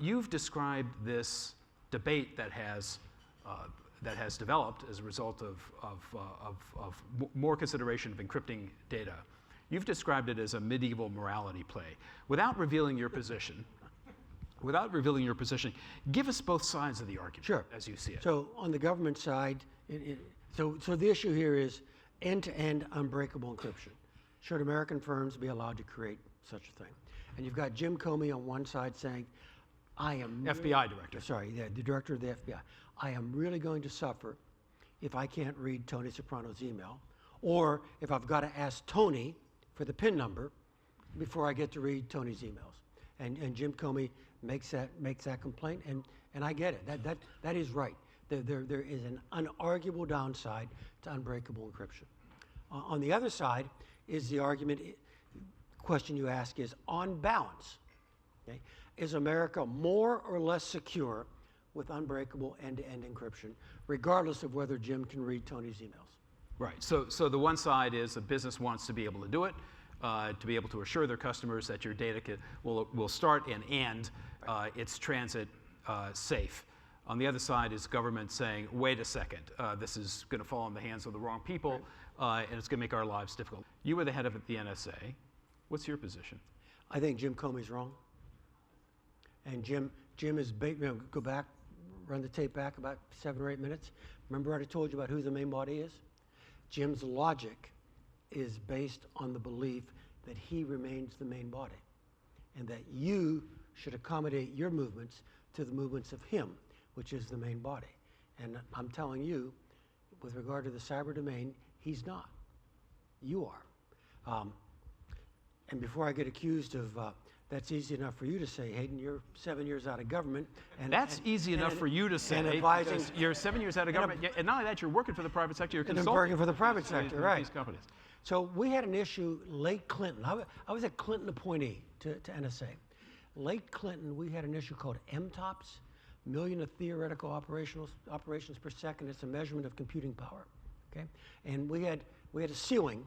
You've described this debate that has developed as a result of more consideration of encrypting data. You've described it as a medieval morality play. Without revealing your position, give us both sides of the argument, sure, as you see it. So on the government side, so the issue here is end-to-end unbreakable encryption. Should American firms be allowed to create such a thing? And you've got Jim Comey on one side saying, I am FBI director. Sorry, the director of the FBI. I am really going to suffer if I can't read Tony Soprano's email, or if I've got to ask Tony for the PIN number before I get to read Tony's emails. And Jim Comey makes that complaint, and I get it. That is right. There is an unarguable downside to unbreakable encryption. On the other side is the argument, question you ask is, on balance, okay, is America more or less secure with unbreakable end-to-end encryption, regardless of whether Jim can read Tony's emails? Right. So the one side is a business wants to be able to do it, to be able to assure their customers that your data will start and end its transit safe. On the other side is government saying, wait a second, this is going to fall in the hands of the wrong people, and it's going to make our lives difficult. You were the head of the NSA. What's your position? I think Jim Comey's wrong. And Jim is, go back, run the tape back about 7 or 8 minutes. Remember what I told you about who the main body is? Jim's logic is based on the belief that he remains the main body, and that you should accommodate your movements to the movements of him, which is the main body. And I'm telling you, with regard to the cyber domain, he's not. You are. And before I get accused of, that's easy enough for you to say, Hayden, you're 7 years out of government. And that's easy enough for you to say. And advising, you're 7 years out of government, and not only that, you're working for the private sector, you're consulting. And I'm working for the private sector, right. These companies. So we had an issue late Clinton. I was a Clinton appointee to NSA. Late Clinton, we had an issue called MTOPS, million of theoretical operations per second. It's a measurement of computing power, okay? And we had a ceiling.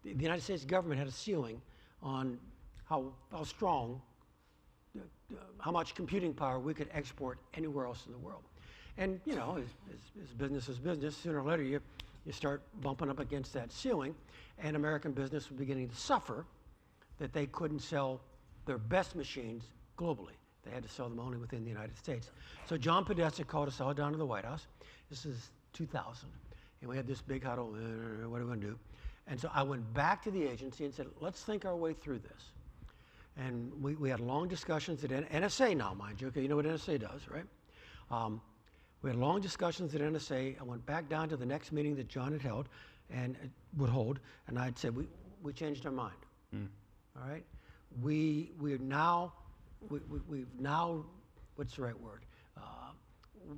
The United States government had a ceiling on how strong, how much computing power we could export anywhere else in the world. And you know, as business is business, sooner or later you start bumping up against that ceiling, and American business was beginning to suffer that they couldn't sell their best machines globally. They had to sell them only within the United States. So John Podesta called us all down to the White House. This is 2000. And we had this big huddle, what are we going to do? And so I went back to the agency and said, let's think our way through this. And we had long discussions at NSA now, mind you. Okay, you know what NSA does, right? We had long discussions at NSA. I went back down to the next meeting that John had held and would hold, and I'd said, we changed our mind. All right? We've now, what's the right word?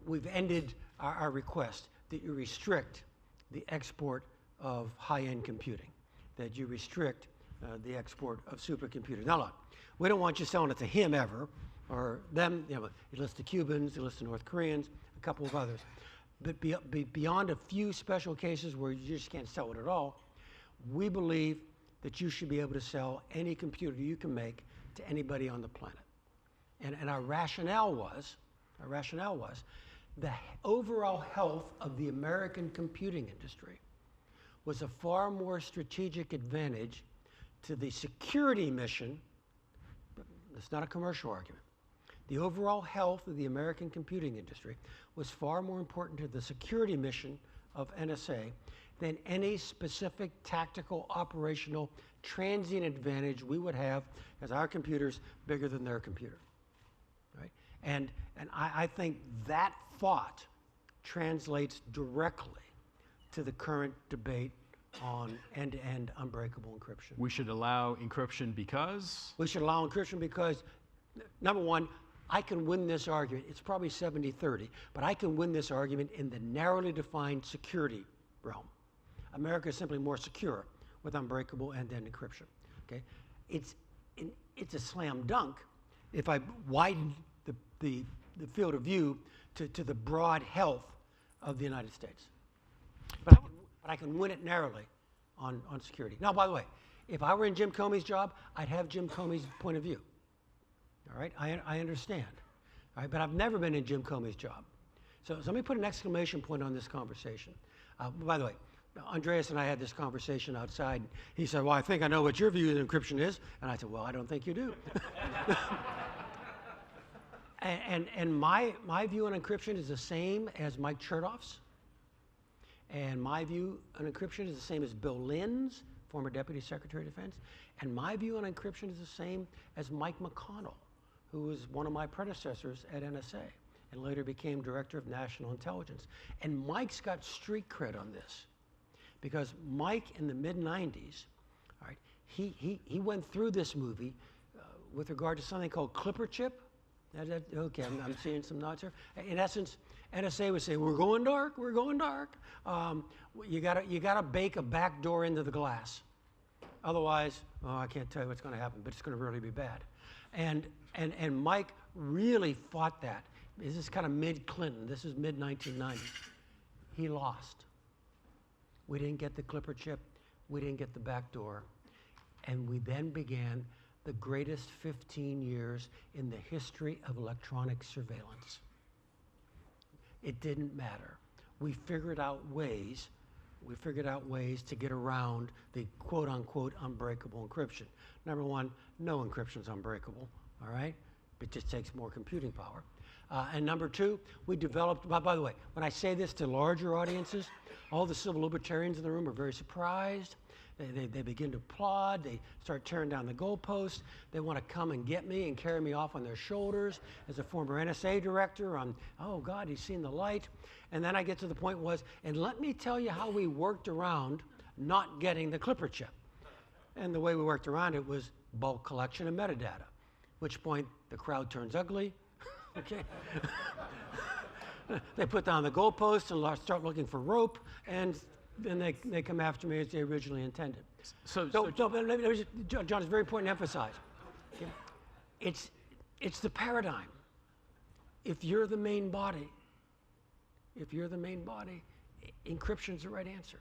We've ended our request that you restrict the export of high-end computing, that you restrict the export of supercomputers. Now look, we don't want you selling it to him ever, or them, you list the Cubans, you list the North Koreans, a couple of others. But beyond a few special cases where you just can't sell it at all, we believe that you should be able to sell any computer you can make to anybody on the planet. And our rationale was the overall health of the American computing industry was a far more strategic advantage to the security mission. It's not a commercial argument. The overall health of the American computing industry was far more important to the security mission of NSA than any specific tactical, operational, transient advantage we would have as our computer's bigger than their computer, right? And I think that thought translates directly to the current debate on end-to-end unbreakable encryption. We should allow encryption because? We should allow encryption because, number one, I can win this argument. It's probably 70-30, but I can win this argument in the narrowly defined security realm. America is simply more secure with unbreakable end-to-end encryption. Okay, it's a slam dunk if I widen the field of view to the broad health of the United States. But I can win it narrowly on security. Now, by the way, if I were in Jim Comey's job, I'd have Jim Comey's point of view. All right, I understand All right, but I've never been in Jim Comey's job. So let me put an exclamation point on this conversation. By the way, Andreas and I had this conversation outside. He said, well, I think I know what your view of encryption is. And I said, well, I don't think you do. and my view on encryption is the same as Mike Chertoff's. And my view on encryption is the same as Bill Lynn's, former Deputy Secretary of Defense. And my view on encryption is the same as Mike McConnell, who was one of my predecessors at NSA and later became Director of National Intelligence. And Mike's got street cred on this because Mike in the mid-90s, all right, he went through this movie with regard to something called Clipper chip. Okay, I'm seeing some nods here. In essence, NSA would say, we're going dark, we're going dark. You gotta bake a back door into the glass. Otherwise, oh, I can't tell you what's gonna happen, but it's gonna really be bad. And Mike really fought that. This is kind of mid-Clinton, this is mid-1990s. He lost. We didn't get the Clipper chip, we didn't get the back door. And we then began the greatest 15 years in the history of electronic surveillance. It didn't matter. We figured out ways to get around the quote-unquote unbreakable encryption. Number one, no encryption's unbreakable, all right? It just takes more computing power. And number two, we developed, by the way, when I say this to larger audiences, all the civil libertarians in the room are very surprised. They begin to applaud. They start tearing down the goalposts. They want to come and get me and carry me off on their shoulders. As a former NSA director, oh God, he's seen the light. And then I get to the point and let me tell you how we worked around not getting the Clipper chip. And the way we worked around it was bulk collection of metadata, at which point the crowd turns ugly, okay? They put down the goalposts and start looking for rope, and then they come after me as they originally intended. John, it's very important to emphasize. Okay? It's the paradigm. If you're the main body, encryption's the right answer.